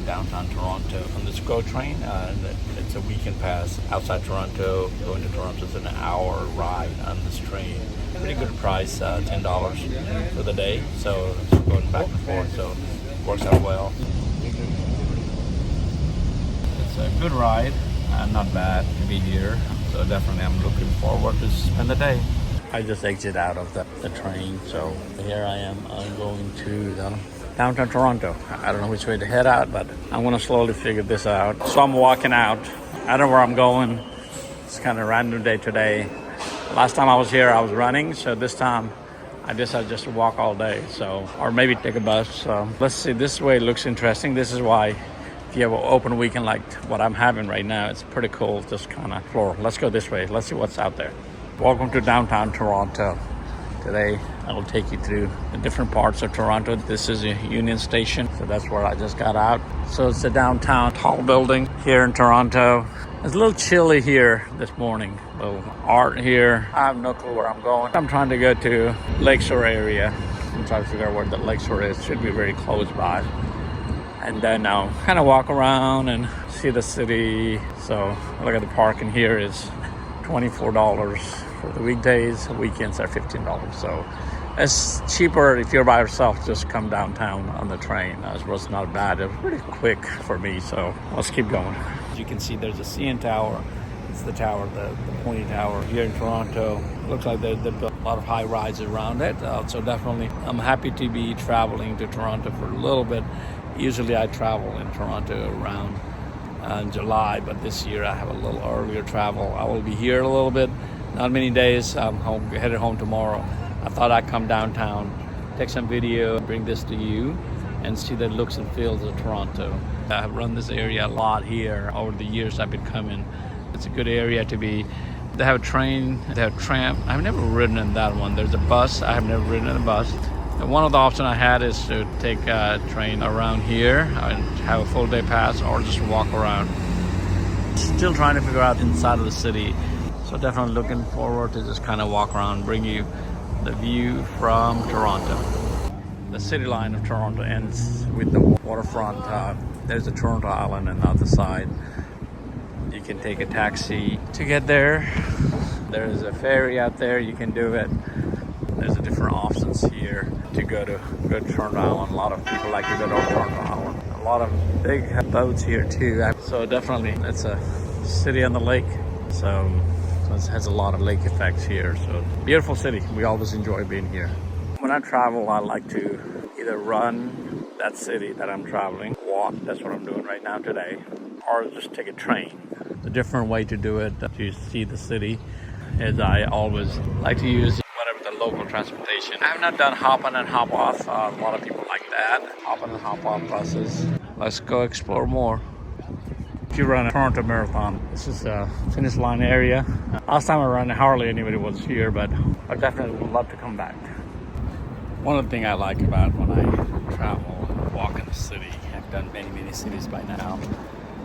downtown Toronto on this GO train. It's a weekend pass outside Toronto. Going to Toronto is an hour ride on this train. Pretty good price, $10 for the day. So it's going back and forth, so it works out well. It's a good ride, not bad to be here. So definitely I'm looking forward to spend the day. I just exit out of the train, so here I am. I'm going to downtown Toronto. I don't know which way to head out, but I'm gonna slowly figure this out. So I'm walking out. I don't know where I'm going. It's kind of a random day today. Last time I was here, I was running, so this time I decided just to walk all day. So, or maybe take a bus. So let's see. This way looks interesting. This is why, if you have an open weekend like what I'm having right now, it's pretty cool. Just kind of explore. Let's go this way. Let's see what's out there. Welcome to downtown Toronto. Today I will take you through the different parts of Toronto. This is a Union Station, so that's where I just got out. So it's a downtown tall building here in Toronto. It's a little chilly here this morning. A little art here. I have no clue where I'm going. I'm trying to go to Lakeshore area. I'm trying to figure out where the Lakeshore is. Should be very close by. And then I'll kind of walk around and see the city. So look at the parking here is $24 for the weekdays. Weekends are $15. So it's cheaper if you're by yourself. Just come downtown on the train. It was not bad. It was pretty quick for me. So let's keep going. As you can see, there's a CN Tower. It's the tower, the pointy tower here in Toronto. Looks like they built a lot of high rises around it. So definitely, I'm happy to be traveling to Toronto for a little bit. Usually I travel in Toronto around in July, but this year I have a little earlier travel. I will be here a little bit, not many days. I'm headed home tomorrow. I thought I'd come downtown, take some video, bring this to you, and see the looks and feels of Toronto. I have run this area a lot here over the years I've been coming. It's a good area to be. They have a train, they have a tram. I've never ridden in that one. There's a bus. I have never ridden in a bus. And one of the options I had is to take a train around here and have a full day pass, or just walk around. Still trying to figure out inside of the city. So definitely looking forward to just kind of walk around, bring you the view from Toronto. The city line of Toronto ends with the waterfront. There's a Toronto Island on the other side. You can take a taxi to get there. There's a ferry out there. You can do it. There's a different options here to go to Toronto Island. A lot of people like to go to Toronto Island. A lot of big boats here too. So definitely, it's a city on the lake. So it has a lot of lake effects here. So beautiful city. We always enjoy being here. When I travel, I like to either run that city that I'm traveling, walk. That's what I'm doing right now today, or just take a train. The different way to do it to see the city is I always like to use the local transportation. I have not done hop on and hop off. A lot of people like that. Hop on and hop off buses. Let's go explore more. If you run a Toronto Marathon, this is a finish line area. Last time I ran, hardly anybody was here, but I definitely would love to come back. One of the things I like about when I travel, walk in the city, I've done many cities by now.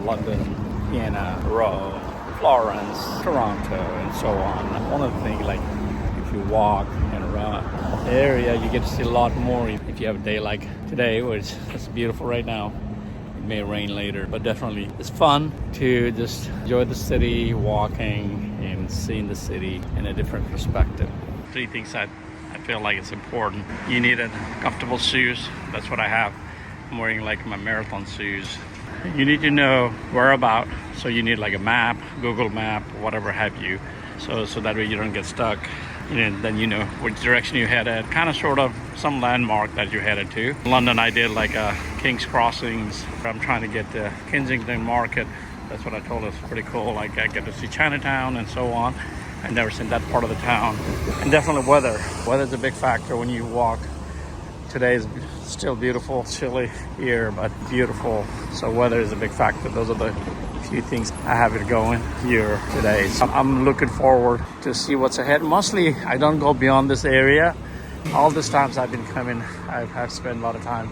London, Vienna, Rome, Florence, Toronto, and so on. One of the things, like, if you walk and run the area, you get to see a lot more. If you have a day like today, which is beautiful right now, it may rain later, but definitely it's fun to just enjoy the city, walking and seeing the city in a different perspective. Three things I feel like it's important. You need a comfortable shoes. That's what I have. I'm wearing like my marathon shoes. You need to know whereabout, so you need like a map, Google map, whatever have you, so that way you don't get stuck. And then you know which direction you headed, kind of sort of some landmark that you headed to. In London, I did like King's Crossings. I'm trying to get to Kensington Market. That's what I told us. Pretty cool. Like I get to see Chinatown and so on. I've never seen that part of the town. And definitely weather. Weather's a big factor when you walk. Today is still beautiful, chilly here, but beautiful. So weather is a big factor. Those are the few things I have it going here today. So I'm looking forward to see what's ahead. Mostly I don't go beyond this area. All these times I've been coming, I've spent a lot of time.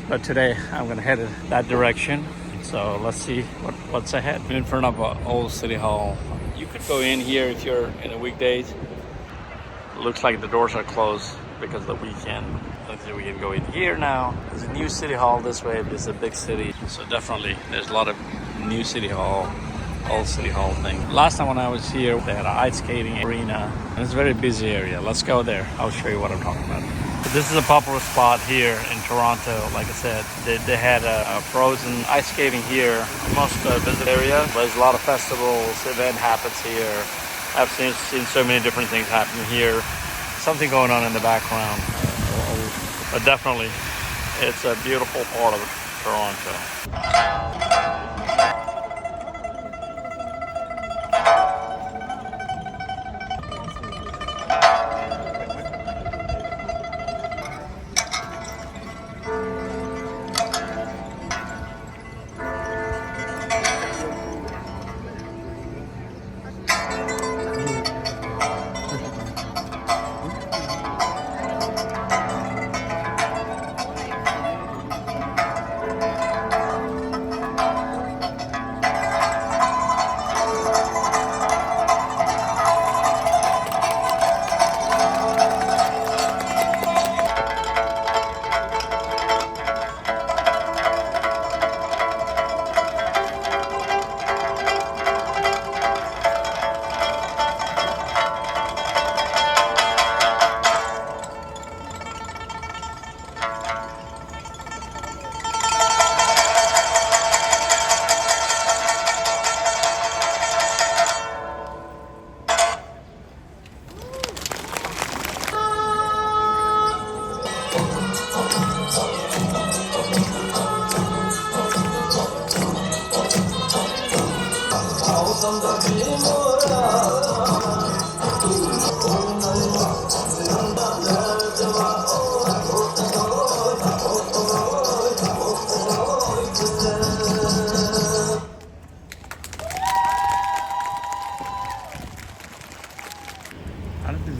But today I'm gonna head in that direction. So let's see what's ahead. In front of Old City Hall. You could go in here if you're in the weekdays. Looks like the doors are closed because of the weekend. We can go in here now. There's a new city hall this way. This is a big city, so definitely there's a lot of new city hall, old city hall thing. Last time when I was here, they had an ice skating arena, and it's a very busy area. Let's go there. I'll show you what I'm talking about. This is a popular spot here in Toronto. Like I said, they had a frozen ice skating here. Most visit area. There's a lot of festivals, event happens here. I've seen so many different things happening here. Something going on in the background. But definitely, it's a beautiful part of Toronto.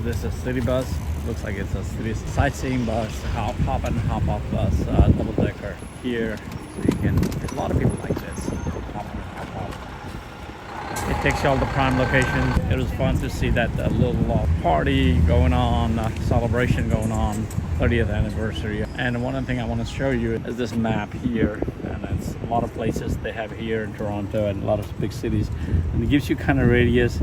This is a city bus. Looks like it's a city sightseeing bus, hop and hop off bus, double decker here. So you can, a lot of people like this, hop and hop off. It takes you all the prime locations. It was fun to see that little party going on, celebration going on, 30th anniversary. And one thing I want to show you is this map here. And it's a lot of places they have here in Toronto and a lot of big cities. And it gives you kind of radius,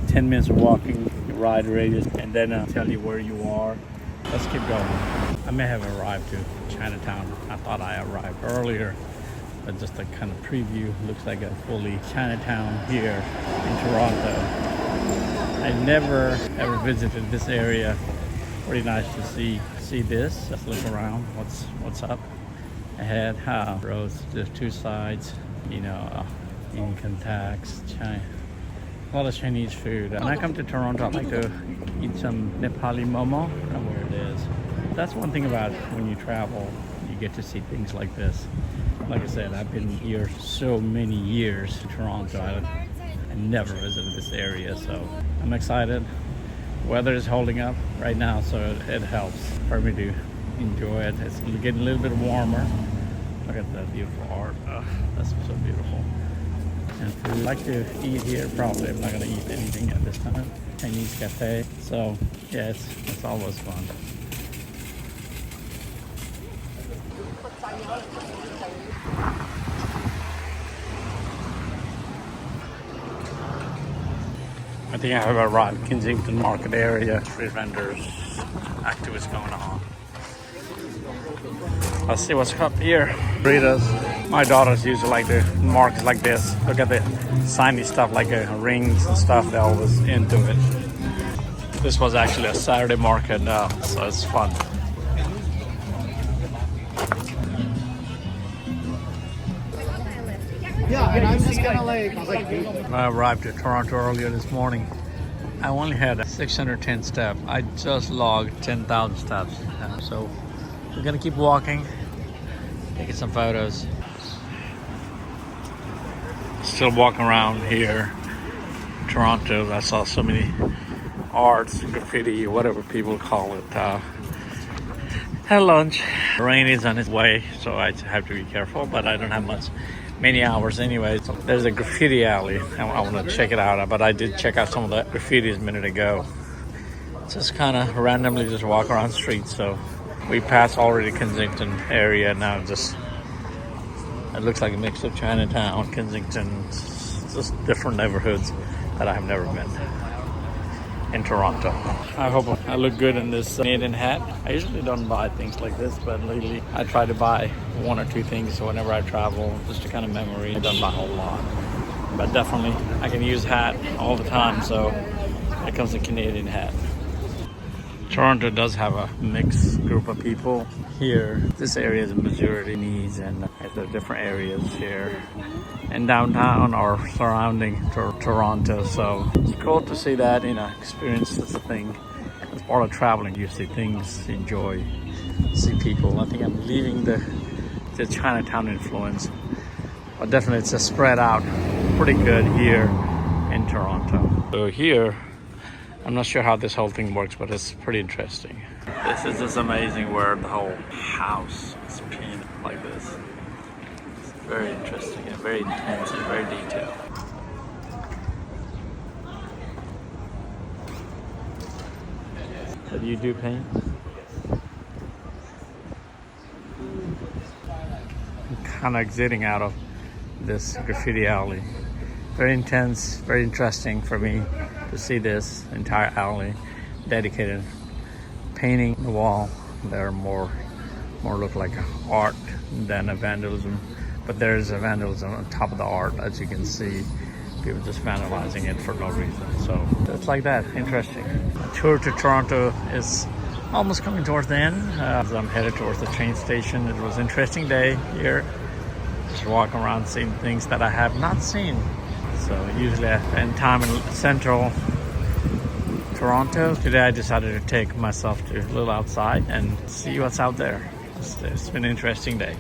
10 minutes of walking, ride radius, and then tell you where you are. Let's keep going. I may have arrived to Chinatown. I thought I arrived earlier, but just a kind of preview. Looks like a fully Chinatown here in Toronto. I never ever visited this area. Pretty nice to see this. Let's look around. What's up ahead? Roads. There's two sides. You know, income tax, China. A lot of Chinese food. When I come to Toronto, I like to eat some Nepali momo. I don't know where it is. That's one thing about when you travel, you get to see things like this. Like I said, I've been here so many years in Toronto. I never visited this area, so I'm excited. Weather is holding up right now, so it helps for me to enjoy it. It's getting a little bit warmer. Look at that beautiful art. Oh, that's so beautiful. And if you like to eat here, probably I'm not going to eat anything at this time. Chinese cafe. So yeah, it's always fun. I think I have arrived Kensington Market area. Street vendors, activities going on. Let's see what's up here. Burritos. My daughters usually like the markets like this. Look at the shiny stuff like rings and stuff. They're always into it. This was actually a Saturday market now, so it's fun. Yeah, and I'm just kind of like I arrived at Toronto earlier this morning. I only had 610 steps. I just logged 10,000 steps. So we're gonna keep walking, taking some photos. Still walking around here, Toronto. I saw so many arts, graffiti, whatever people call it. Had lunch. Rain is on its way, so I have to be careful, but I don't have many hours anyway. So there's a graffiti alley. I want to check it out, but I did check out some of the graffitis a minute ago. just kind of randomly just walk around streets. So we passed already Kensington area now. Just it looks like a mix of Chinatown, Kensington, just different neighborhoods that I have never been in Toronto. I hope I look good in this Canadian hat. I usually don't buy things like this, but lately I try to buy one or two things whenever I travel, just to kind of memory. I don't buy a whole lot, but definitely I can use hat all the time, so it comes a Canadian hat. Toronto does have a mixed group of people here. This area is a majority needs, and there are different areas here in downtown or surrounding Toronto. So it's cool to see that, experience that's a thing. As part of traveling, you see things, enjoy, see people. I think I'm leaving the Chinatown influence, but definitely it's a spread out pretty good here in Toronto. So here, I'm not sure how this whole thing works, but it's pretty interesting. This is just amazing where the whole house is painted like this. It's very interesting and very intense and very detailed. So do you do paint? I'm kind of exiting out of this graffiti alley. Very intense, very interesting for me to see this entire alley dedicated painting the wall. They're more look like art than a vandalism, but there's a vandalism on top of the art, as you can see. People just vandalizing it for no reason. So it's like that. Interesting. A tour to Toronto is almost coming towards the end. As I'm headed towards the train station. It was an interesting day here. Just walking around seeing things that I have not seen. So usually I spend time in central Toronto. Today I decided to take myself to a little outside and see what's out there. It's been an interesting day.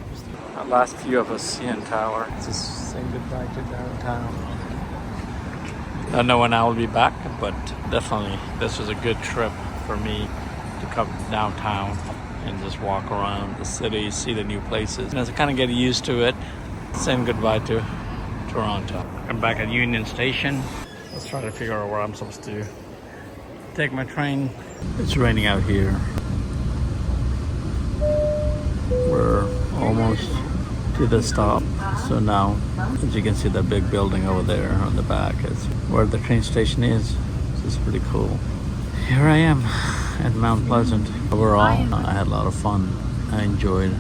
The last few of us CN Tower. Just saying goodbye to downtown. I don't know when I will be back, but definitely this was a good trip for me to come downtown and just walk around the city, see the new places. And as I kind of get used to it, saying goodbye to Toronto. I'm back at Union Station. Let's try to figure out where I'm supposed to take my train. It's raining out here. We're almost to the stop. So now, as you can see, the big building over there on the back is where the train station is. This is pretty cool. Here I am at Mount Pleasant. Overall, I had a lot of fun. I enjoyed